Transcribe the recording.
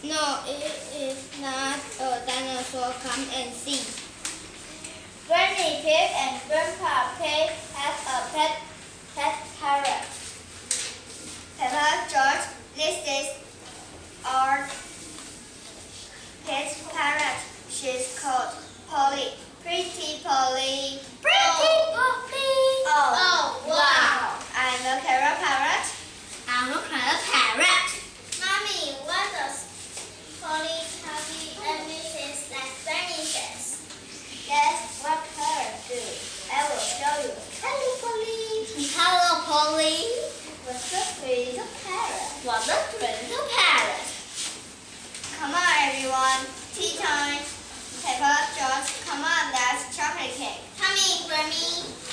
No, it is not a dinosaur. Come and see. Granny Pig and Grandpa Pig have a pet parrot. Peppa, George, this is our pet parrot. She's called Polly. Pretty Polly. Pretty Polly. Oh, wow. I'm a parrot. I'm a parrot. Mommy, what does Polly tell me everything like Granny says? That's what parrots do. I will show you. Hello, Polly. Hello, Polly. What's the pretty parrot? What's a pretty parrot? Come on, everyone. Tea time. Peppa, George, come on, that's chocolate cake. Coming, Grammy.